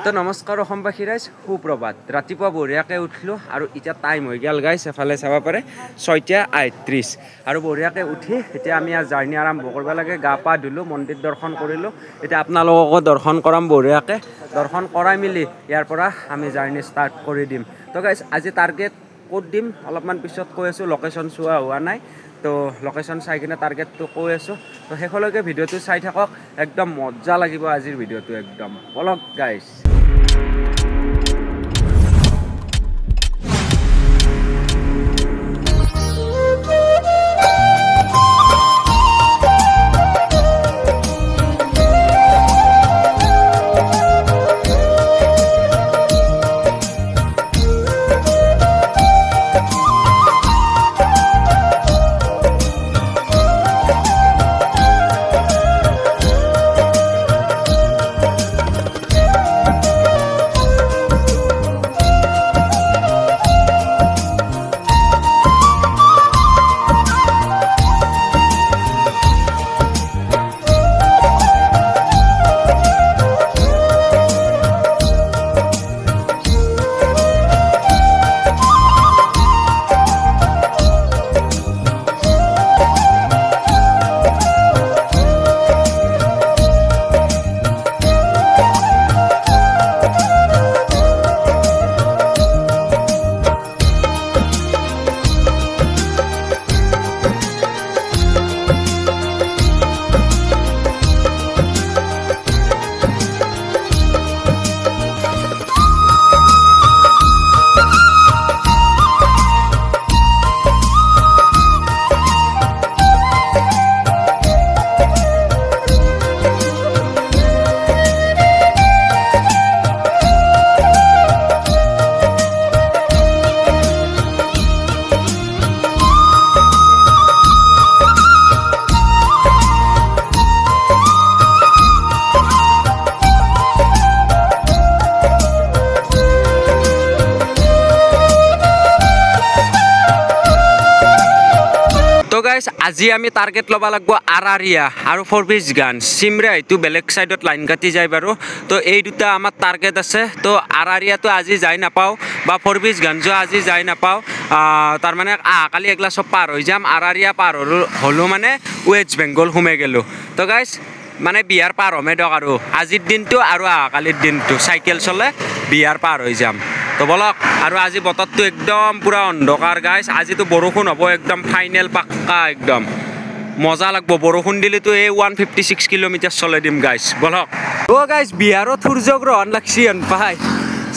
তো নমস্কাৰ অসমবাসী ৰাইজ সুপ্ৰভাত ৰাতিপুৱা বঢ়িয়াকে উঠিলো আৰু এতিয়া টাইম হৈ গেল গাইছ এফালে চাব পাৰে 6:38 আৰু বঢ়িয়াকে উঠি এতিয়া আমি জাৰ্নি আৰম্ভ কৰিব লাগে গা পা ধুলো মন্দিৰ দৰ্শন কৰিলো এতিয়া আপোনালোকক দৰ্শন কৰাম বঢ়িয়াকে দৰ্শন কৰাই মিলি ইয়াৰ পৰা আমি জাৰ্নি ষ্টাৰ্ট কৰি দিম তো গাইছ আজি টাৰ্গেট ক'ত দিম অলপমান পিছত কৈ আছো লোকেশ্যন চোৱা হোৱা নাই তো লোকেশ্যন চাই কিনে টাৰ্গেটটো কৈ আছো তো শেষলৈকে ভিডিঅ'টো চাই থাকক একদম মজা লাগিব আজিৰ ভিডিঅ'টো একদম বলক গাইছ আজি আমি টাৰ্গেট লবা লাগব আৰাৰিয়া আৰু ফৰবিজ গান সিমৰা এটো বেলেগ সাইডত লাইন কাটি যায় বাৰু তো এই দুটা আমাৰ টাৰ্গেট আছে তো আৰাৰিয়াটো আজি যাই নাপাও বা ফৰবিজ গানজো আজি যাই নাপাও তাৰ মানে কালি একলা সব পাৰ হৈ যাম আৰাৰিয়া পাৰ হলো মানে ওয়েস্ট বেংগল ঘুমে গেলো তো গাইস মানে বিহাৰ পাৰ হমে দক আৰু আজিৰ দিনটো আৰু কালিৰ দিনটো সাইকেল চলে বিহাৰ পাৰ হৈ যাম তো বলক আৰু আজি বতৰটো একদম পুৰা অন্ধকাৰ গাইস আজিতো বৰষুণ হ'ব একদম ফাইনেল পাক্কা একদম মজা লাগব বৰষুণ দিলেতো এই 156 কিলোমিটাৰ চলে দিম গাইস বলক ও গাইস বিহাৰত সূৰ্যগ্ৰহণ লাগছি অন পাই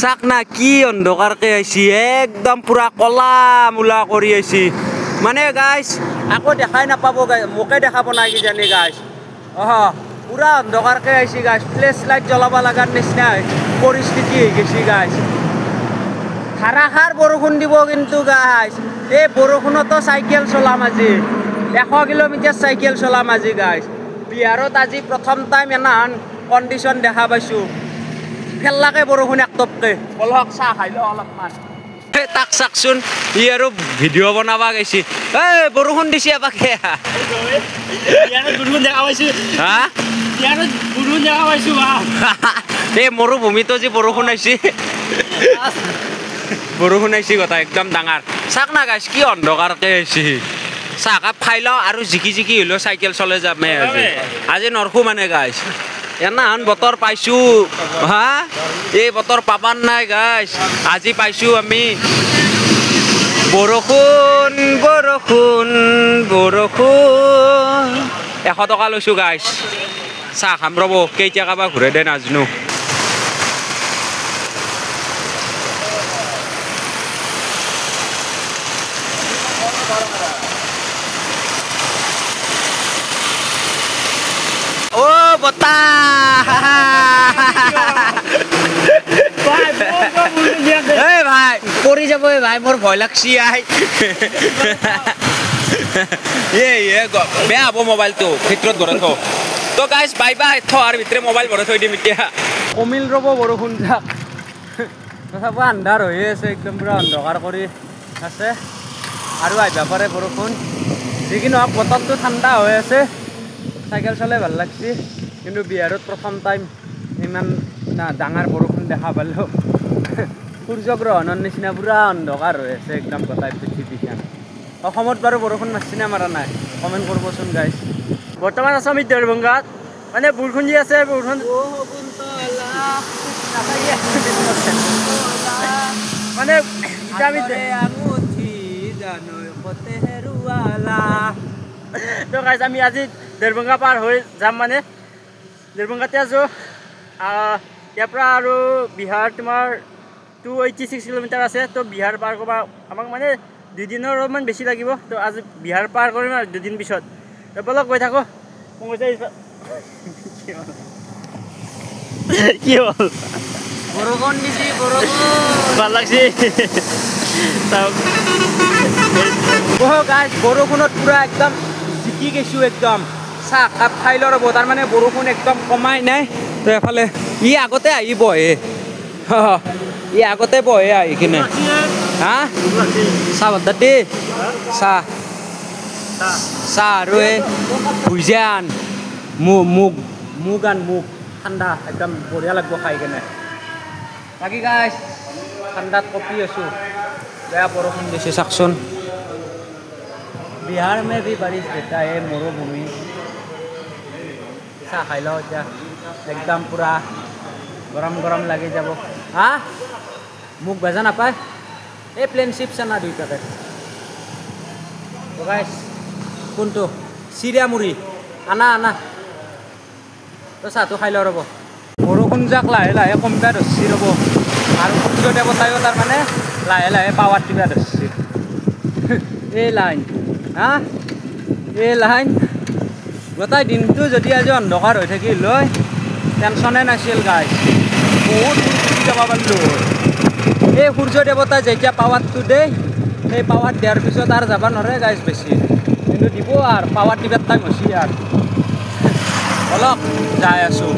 চাক না কি অন্ধকাৰকে আইছি একদম পুৰা কলা মুলা কৰি আইছি মানে গাইস আকৌ দেখাই নাপাব গাইস মোকে দেখাব নাই কি জানি গাইস পুৰা অন্ধকাৰকে আইছি গাইস ফ্লেশ লাইট জ্বলাব লাগাৰ নিচিনা পৰিস্থিতি হৈ গৈছি গাইস ধাৰাসাৰ বৰষুণ দিব কিন্তু গাইস এই বৰষুণতো সাইকেল চলাম আজি 100 কিলোমিটাৰ সাইকেল চলাম আজি গাইস বিহাৰত আজি প্ৰথম টাইম এনান কন্ডিশন দেখা পাইছো ফেল্লাকে বৰষুণ একটপকে বলক চাহ খাইলো অলপমান তাক চাকচোন ই আৰু ভিডিঅ' বনাবা গৈছি এই বৰষুণ দিছে আপাকে ইয়াৰ বৰষুণ দেখা পাইছো হা ইয়াৰ বৰষুণ দেখা পাইছো এই মৰুভূমিতো যে বৰষুণ আইছি বৰষুণ আইছি কথা একদম ডাঙৰ চাক না গাইছ কি অন্ধকাৰকে আইছি চাহকাপ খাই লওঁ আৰু জিকি জিকি হলেও চাইকেল চলে যামে আজি নৰখো মানে গাইছ এনাহান বতৰ পাইছো হা এই বতৰ পাবান নাই গাইছ আজি পাইছো আমি বৰষুণ বৰষুণ বৰষুণ 100 টকা লৈছো গাইছ চাহ খাম ৰ'ব কেইটা কাবা ঘূৰে দে নাজনো ও বতা এই ভাই পৰি যাব ভাই মোৰ ভয় লাগছি আই বেয়া হ'ব মোবাইলটো ভিতৰত ভৰাই থ তো গাইস বাই বাই থ আৰু ভিতৰে মোবাইল ভৰাই থৈ দিম এতিয়া কমিল ৰ'ব বৰষুণ যাক তথাপি আন্ধাৰ হৈ আছে একদম পুৰা অন্ধকাৰ কৰি আছে আৰু আইবা পাৰে বৰষুণ যিকি নহওক বতৰটো ঠাণ্ডা হৈ আছে সাইকেল চলাই ভাল লাগছি কিন্তু বিহাৰত প্ৰথম টাইম ইমান না ডাঙৰ বৰষুণ দেখা পালোঁ সূৰ্যগ্ৰহণৰ নিচিনা পুৰা অন্ধকাৰ হৈ আছে একদম গোটাই পৃথিৱীখন অসমত বাৰু বৰষুণ মাৰিছে নে মাৰা নাই কমেণ্ট কৰিবচোন গাইজ বৰ্তমান আছোঁ আমি দেৰভংগাত মানে বৰষুণ দি আছে বৰষুণ মানে তো গাইজ আমি আজি দেৰভংগা পাৰ হৈ যাম মানে দেৰভংগাতে আছোঁ ইয়াৰ পৰা আৰু বিহাৰ তোমাৰ 286 কিলোমিটাৰ আছে তো বিহাৰ পাৰ কৰিব আমাক মানে 2 দিনৰ অলপমান বেছি লাগিব তো আজি বিহাৰ পাৰ কৰিম আৰু 2 দিন পিছত তো বলক গৈ থাকোঁ কি হ'ল বৰষুণ দিছি বৰষুণ ভাল লাগছে গাইজ বৰষুণত পুৰা একদম জিকি গৈছোঁ একদম চাহ কাপ খাই ল ৰ'ব তাৰমানে বৰষুণ একদম কমাই নাই তো এফালে ই আগতে আহি বহে ই আগতে বহে আহি কিনে হা চাহ বাদ্দাতি চাহ চাহ আৰু এই ভুজিয়ান মুগ ঠাণ্ডা একদম বঢ়িয়া লাগিব খাই কেনে বাকী গাইজ ঠাণ্ডাত কপি আছোঁ বেয়া বৰষুণ দিছে চাওকচোন বিহাৰ মে ভি বাৰিছ দেতা হে মৰুভূমি চাহ খাই লওঁ এতিয়া একদম পুৰা গৰম গৰম লাগি যাব হা মোক বেজা নাপায় এই প্লেন চিপছ আনা দুইটাকে গাইজ কোনটো চিৰা মুড়ি আনা আনা তো চাহটো খাই লওঁ ৰ'ব বৰষুণ যাক লাহে লাহে কমিবা ধৰিছে ৰ'ব আৰু সূৰ্য দেৱতায়ো তাৰমানে লাহে লাহে পাৱাৰ দিবা ধৰিছে এই লাইন হা এই লাইন গোটেই দিনটো যদি আজি অন্ধকাৰ হৈ থাকিল হয় টেনশ্যনে নাছিল গাইজ বহুত দূৰ যাব পাৰিলোঁ এই সূৰ্য দেৱতাই যেতিয়া পাৱাৰটো দেই সেই পাৱাৰ দিয়াৰ পিছত আৰু যাব নোৱাৰে গাইজ বেছি কিন্তু দিব আৰু পাৱাৰ দিবাৰ টাইম হৈছে আৰু অলপ যাই আছোঁ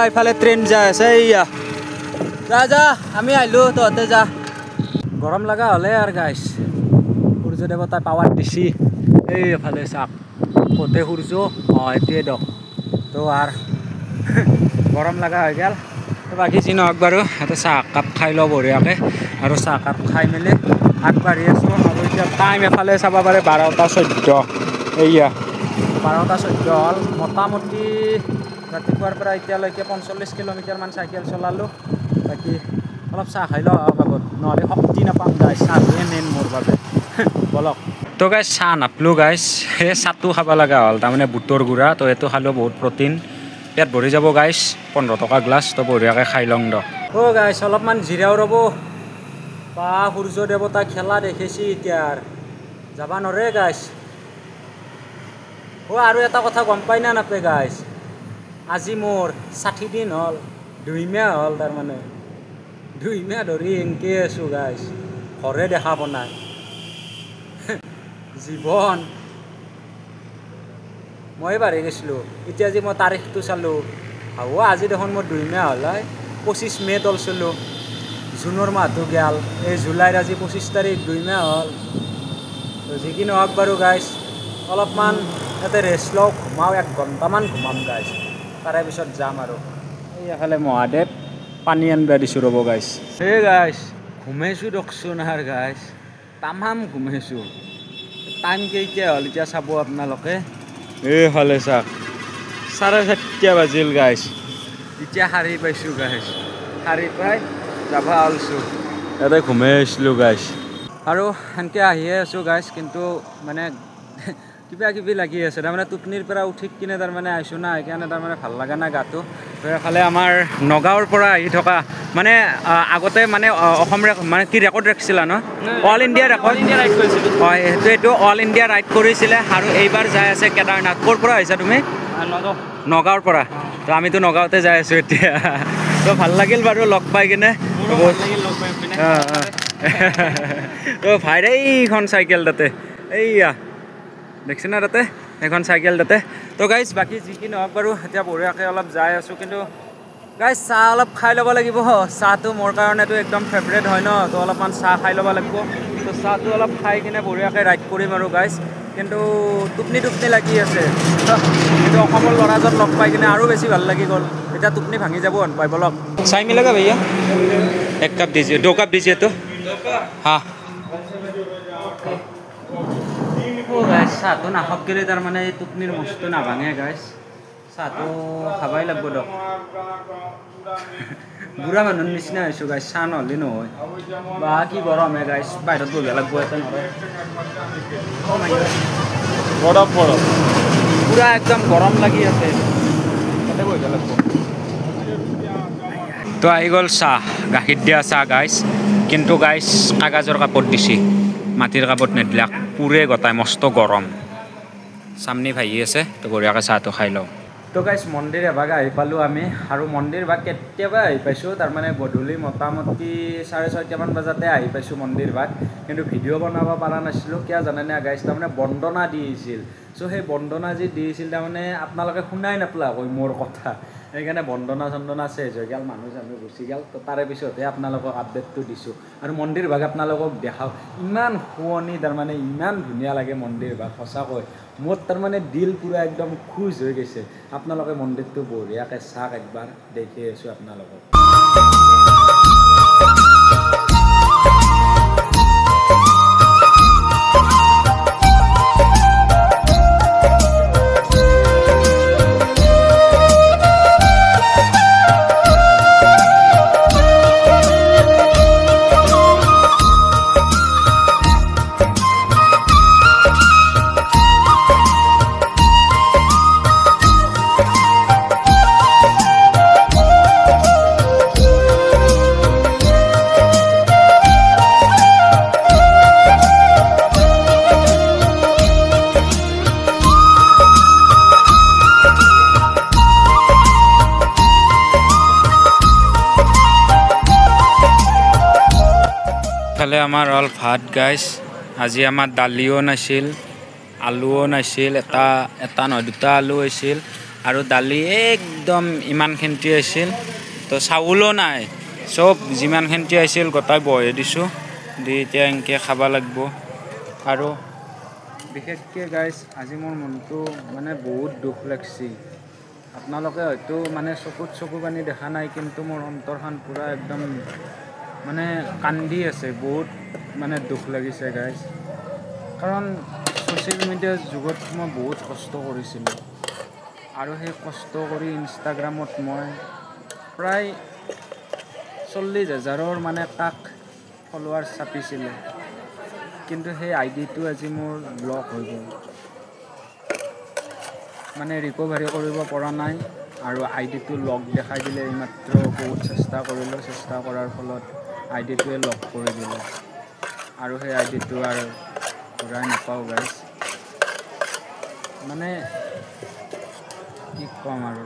এইফালে ট্ৰেইন যাই আছে এইয়া যা আমি আহিলোঁ তহঁতে যা গৰম লগা হ'লে আৰু গাইজ সূৰ্য দেৱতাই পাৱাৰ দিছি এইফালে চাওক কতে সূৰ্য এইটোৱে দক তো আৰু গৰম লগা হৈ গ'ল তো বাকী যি নহওক বাৰু এটা চাহকাপ খাই লওঁ বঢ়িয়াকৈ আৰু চাহকাপ খাই মেলি আগবাঢ়ি আছোঁ আৰু এতিয়া টাইম এফালে চাব পাৰে 12:14 এইয়া 12:14 হ'ল মোটামুটি ৰাতিপুৱাৰ পৰা এতিয়ালৈকে 45 কিলোমিটাৰমান চাইকেল চলালোঁ বাকী অলপ চাহ খাই লওঁ আগত নহ'লে শক্তি নাপাম গাইজ চাহটোৱে মেইন মোৰ বাবে বলক তো গাইজ চাহ নাপলোঁ গাইজ সেই চাহটো খাব লগা হ'ল তাৰমানে বুটৰ গুড়া তো এইটো খালেও বহুত প্ৰটিন পেট ভৰি যাব গাইজ 15 টকা গ্লাছ তো বঢ়িয়াকৈ খাই লওঁ দ গাইজ অলপমান জিৰাও ৰ'ব বা সূৰ্য দেৱতা খেলা দেখিছে এতিয়া যাব নোৱাৰে গাইজ আৰু এটা কথা গম পাই না নাপায় গাইজ আজি মোৰ 60 দিন হ'ল 2 মাহ হ'ল তাৰমানে 2 মাহ ধৰি এনেকৈ আছোঁ গাইজ ঘৰে দেখা পোৱা নাই জীৱন মই বাঢ়ি গৈছিলোঁ এতিয়া আজি মই তাৰিখটো চালোঁ আজি দেখোন মোৰ 2 মাহ হ'ল 25 মে' তলছিলোঁ জুনৰ মাহটো গ'ল এই জুলাইৰ আজি 25 তাৰিখ 2 মাহ হ'ল যি কি নহওক বাৰু গাইজ অলপমান ইয়াতে ৰেষ্ট লওঁ ঘুমাওঁ 1 ঘণ্টামান ঘুমাম গাইজ তাৰে পিছত যাম আৰু এইফালে মহাদেৱ পানী আনিব দিছোঁ ৰ'ব গাইজ এই গাইজ ঘুমাইছোঁ দিয়কচোন আৰু গাইজ তামাম ঘুমাইছোঁ টাইম কেইটা হ'ল এতিয়া চাব আপোনালোকে এইফালে চাওক 4:30 বাজিল গাইজ এতিয়া শাৰী পাইছোঁ গাইজ শাৰী পাই যাব ওলছোঁ ইয়াতে ঘুমাই আছিলোঁ গাইজ আৰু সেনেকৈ আহিয়ে আছোঁ গাইজ কিন্তু মানে কিবা কিবি লাগি আছে তাৰমানে টোপনিৰ পৰা উঠি কিনে তাৰমানে আহিছোঁ না সেইকাৰণে তাৰমানে ভাল লগা নাই গাটো তো এফালে আমাৰ নগাঁৱৰ পৰা আহি থকা মানে আগতে মানে অসম মানে কি ৰেকৰ্ড ৰাখিছিলা ন অল ইণ্ডিয়া ৰেকৰ্ড ৰাইড কৰিছিলোঁ হয় এইটো অল ইণ্ডিয়া ৰাইড কৰিছিলে আৰু এইবাৰ যাই আছে কেদাৰনাথ ক'ৰ পৰা আহিছা তুমি নগাঁৱৰ পৰা তো আমিতো নগাঁৱতে যাই আছোঁ এতিয়া তো ভাল লাগিল বাৰু লগ পাই কিনে তো ভাইৰে এইখন চাইকেল তাতে এইয়া দেখছে না তাতে এখন চাইকেল তাতে তো গাইজ বাকী যি কি নহওক বাৰু এতিয়া বঢ়িয়াকৈ অলপ যাই আছোঁ কিন্তু গাইজ চাহ অলপ খাই ল'ব লাগিব চাহটো মোৰ কাৰণেতো একদম ফেভৰেট হয় ন তো অলপমান চাহ খাই ল'ব লাগিব তো চাহটো অলপ খাই কিনে বঢ়িয়াকৈ ৰাইড কৰিম আৰু গাইজ কিন্তু টোপনি লাগি আছে কিন্তু অসমৰ ল'ৰাজন লগ পাই কিনে আৰু বেছি ভাল লাগি গ'ল এতিয়া টোপনি ভাঙি যাব পাই বলক चाय मिलेगा भैया 1 कप दीजिए 2 कप दीजिए तो हाँ গাইছ চাহটো নাখাব গ'লে তাৰমানে এই টোপনিৰ মস্তো নাভাঙে গাইছ চাহটো খাবাই লাগিব দক বুঢ়া মানুহৰ নিচিনা হৈছোঁ গাইছ চাহ নহ'লে নহয় বা কি গৰমহে গাইছ বাহিৰত বহিব লাগিব এটা নহয় পুৰা একদম গৰম লাগি আছে তাতে বহিব লাগিব তো আহি গ'ল চাহ গাখীৰ দিয়া চাহ গাইছ কিন্তু গাইছ কাগজৰ কাপত দিছে মাটিৰ কাপত নেদিলাক পুৰে গতাই মস্ত গৰম সামনে ভাই আছে তো বঢ়িয়াকৈ চাহটো খাই লওঁ তো গাইছ মন্দিৰ এভাগ আহি পালোঁ আমি আৰু মন্দিৰ ভাগ কেতিয়াবা আহি পাইছোঁ তাৰমানে গধূলি মোটামুটি 6:30 মান বজাতে আহি পাইছোঁ মন্দিৰ ভাগ কিন্তু ভিডিঅ' বনাব পৰা নাছিলোঁ কিয় জানেনে গাইছ তাৰমানে বন্দনা দিছিল চ' সেই বন্দনা যি দিছিল তাৰমানে আপোনালোকে শুনাই নাপালা কৈ মোৰ কথা সেইকাৰণে বন্দনা চন্দনা চেজ হৈ গ'ল মানুহ গুচি গ'ল তো তাৰে পিছতহে আপোনালোকক আপডেটটো দিছোঁ আৰু মন্দিৰ ভাগ আপোনালোকক দেখাওঁ ইমান শুৱনি তাৰমানে ইমান ধুনীয়া লাগে মন্দিৰ ভাগ সঁচাকৈ মোৰ তাৰমানে দিল পুৰা একদম খুচ হৈ গৈছে আপোনালোকে মন্দিৰটো বঢ়িয়াকৈ চাওক একবাৰ দেখি আছোঁ আপোনালোকক ফালে আমাৰ অল ভাত গাইছ আজি আমাৰ দালিও নাছিল আলুও নাছিল এটা নহয় দুটা আলু আছিল আৰু দালি একদম ইমানখিনি আছিল তো চাউলো নাই চব যিমানখিনি আছিল গোটাই বহে দিছোঁ দি এতিয়া এনেকৈ খাব লাগিব আৰু বিশেষকৈ গাইছ আজি মোৰ মনটো মানে বহুত দুখ লাগছি আপোনালোকে হয়তো মানে চকু পানী দেখা নাই কিন্তু মোৰ অন্তৰখন পূৰা একদম মানে কান্দি আছে বহুত মানে দুখ লাগিছে গাইছ কাৰণ ছ'চিয়েল মিডিয়াৰ যুগত মই বহুত কষ্ট কৰিছিলোঁ আৰু সেই কষ্ট কৰি ইনষ্টাগ্ৰামত মই প্ৰায় 40,000ৰ মানে তাক ফলোৱাৰ্ছ চাপিছিলে কিন্তু সেই আইডিটো আজি মোৰ ব্লক হৈ গ'ল মানে ৰিকভাৰী কৰিব পৰা নাই আৰু আইডিটো লক দেখাই দিলে এইমাত্ৰ বহুত চেষ্টা কৰিলোঁ চেষ্টা কৰাৰ ফলত আইডিটোৱে লক কৰি দিলে আৰু সেই আইডিটো আৰু ঘূৰাই নাপাওঁ গাইছ মানে কি ক'ম আৰু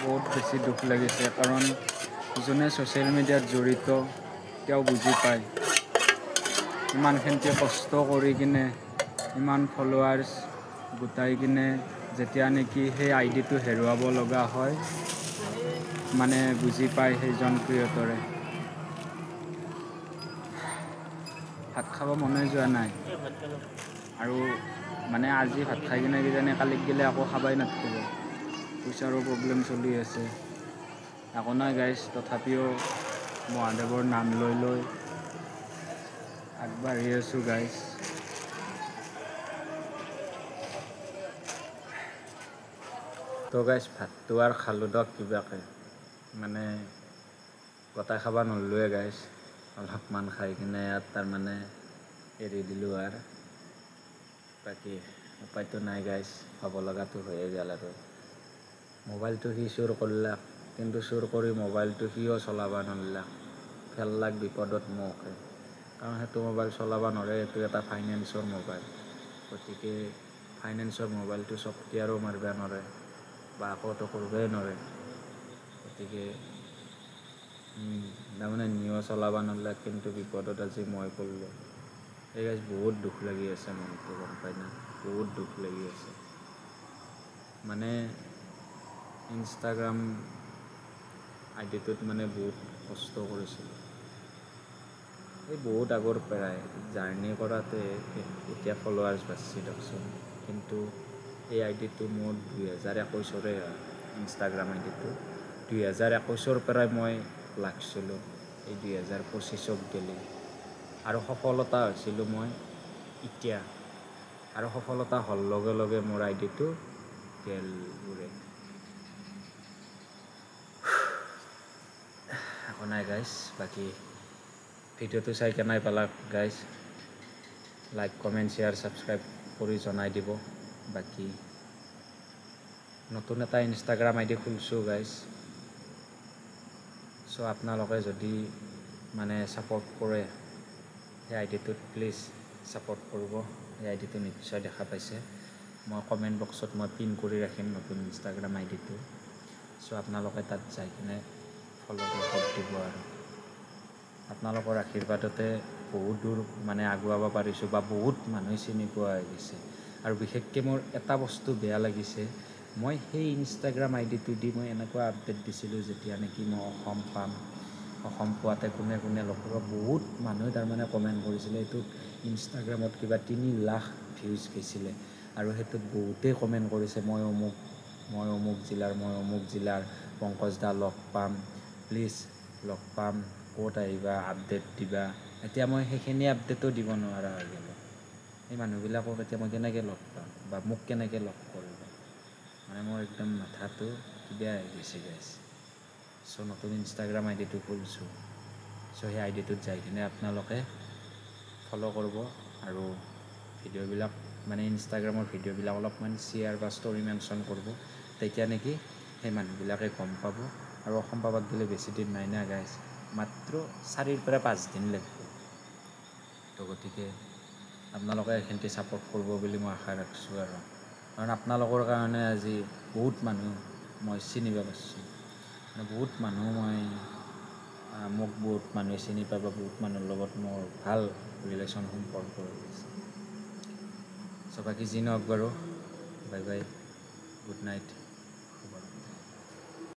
বহুত বেছি দুখ লাগিছে কাৰণ যোনে ছ'চিয়েল মিডিয়াত জড়িত তেওঁ বুজি পায় ইমানখিনি কষ্ট কৰি কিনে ইমান ফলোৱাৰ্ছ গোটাই কিনে যেতিয়া নেকি সেই আইডিটো হেৰুৱাব লগা হয় মানে বুজি পায় সেইজন ক্ৰিয়েটৰে ভাত খাব মনে যোৱা নাই আৰু মানে আজি ভাত খাই কিনে কিজানি কালিক গ'লে আকৌ খাবাই নাথাকিব পইচাৰো প্ৰব্লেম চলি আছে একো নাই গাইছ তথাপিও মহাদেৱৰ নাম লৈ আগবাঢ়ি আছোঁ গাইছ তো গাইছ ভাতটো আৰু খালোঁ দক কিবাকৈ মানে গোটাই খাব নললোৱে গাইছ অলপমান খাই কিনে ইয়াত তাৰমানে এৰি দিলোঁ আৰু বাকী উপায়টো নাই গাইছ খাব লগাটো হৈয়ে গ'ল আৰু মোবাইলটো সি চুৰ কৰিলাক কিন্তু চুৰ কৰি মোবাইলটো সিও চলাব নোৱাৰিলাক ফেললাক বিপদত মোকে কাৰণ সেইটো মোবাইল চলাব নোৱাৰে এইটো এটা ফাইনেন্সৰ মোবাইল গতিকে ফাইনেন্সৰ মোবাইলটো ছফ্টৱেৰো মাৰিব নোৱাৰে বা আকৌতো কৰিবই নোৱাৰে গতিকে তাৰমানে নিও চলাব নোৱাৰিলে কিন্তু বিপদত আজি মই পৰিলোঁ এই গাইছ বহুত দুখ লাগি আছে মনটো গম পাই না বহুত দুখ লাগি আছে মানে ইনষ্টাগ্ৰাম আইডিটোত মানে বহুত কষ্ট কৰিছিলোঁ এই বহুত আগৰ পৰাই জাৰ্ণি কৰাতে এতিয়া ফলোৱাৰ্ছ বাঢ়িছে দিয়কচোন কিন্তু এই আইডিটো মোৰ 2021 হয় ইনষ্টাগ্ৰাম আইডিটো 2021 পৰাই মই লাগিছিলোঁ এই 2025 গেলি আৰু সফলতা হৈছিলোঁ মই এতিয়া আৰু সফলতা হোৱাৰ লগে লগে মোৰ আইডিটো গেল উৰে একো নাই গাইজ বাকী ভিডিঅ'টো চাই কেনাই পালাক guys like comment share subscribe কৰি জনাই দিব বাকী নতুন এটা ইনষ্টাগ্ৰাম আইডি খুলিছোঁ গাইজ চ' আপোনালোকে যদি মানে ছাপোৰ্ট কৰে সেই আইডিটোত প্লিজ ছাপোৰ্ট কৰিব এই আইডিটো নিশ্চয় দেখা পাইছে মই কমেণ্ট বক্সত মই পিন কৰি ৰাখিম নতুন ইনষ্টাগ্ৰাম আইডিটো চ' আপোনালোকে তাত যাই কিনে ফ'ল' দিব আৰু আপোনালোকৰ আশীৰ্বাদতে বহুত দূৰ মানে আগুৱাব পাৰিছোঁ বা বহুত মানুহে চিনি পোৱা হৈ গৈছে আৰু বিশেষকৈ মোৰ এটা বস্তু বেয়া লাগিছে মই সেই ইনষ্টাগ্ৰাম আইডিটো দি মই এনেকুৱা আপডেট দিছিলোঁ যেতিয়া নেকি মই অসম পাম অসম পোৱাতে কোনে কোনে লগ পাব বহুত মানুহে তাৰমানে কমেণ্ট কৰিছিলে এইটোত ইনষ্টাগ্ৰামত কিবা 3 লাখ ভিউজ গৈছিলে আৰু সেইটোত বহুতেই কমেণ্ট কৰিছে মই অমুক জিলাৰ পংকজ দা লগ পাম প্লিজ লগ পাম ক'ত আহিবা আপডেট দিবা এতিয়া মই সেইখিনি আপডেটো দিব নোৱাৰা হৈ গ'লোঁ সেই মানুহবিলাকক এতিয়া মই কেনেকৈ লগ পাম বা মোক কেনেকৈ লগ কৰিব মানে মোৰ একদম মাথাটো কিবা হৈ গৈছে গাইজ চ' নতুন ইনষ্টাগ্ৰাম আইডিটো খুলিছোঁ চ' সেই আইডিটোত যাই কিনে আপোনালোকে ফ'ল' কৰিব আৰু ভিডিঅ'বিলাক মানে ইনষ্টাগ্ৰামৰ ভিডিঅ'বিলাক অলপমান শ্বেয়াৰ বা ষ্টৰি মেনশ্যন কৰিব তেতিয়া নেকি সেই মানুহবিলাকে গম পাব আৰু অসম পাবাক গ'লে বেছি দিন নাই না গাইজ মাত্ৰ 4 পৰা 5 দিন লাগিব তো গতিকে আপোনালোকে এইখিনিতে ছাপোৰ্ট কৰিব বুলি মই আশা ৰাখিছোঁ আৰু কাৰণ আপোনালোকৰ কাৰণে আজি বহুত মানুহ মই চিনিব পাৰিছোঁ মানে বহুত মানুহ মোক বহুত মানুহে চিনি পাব বহুত মানুহৰ লগত মোৰ ভাল ৰিলেশ্যন সম্পৰ্ক হৈ গৈছে চ' বাকী যি নহওক বাৰু বাই বাই গুড নাইট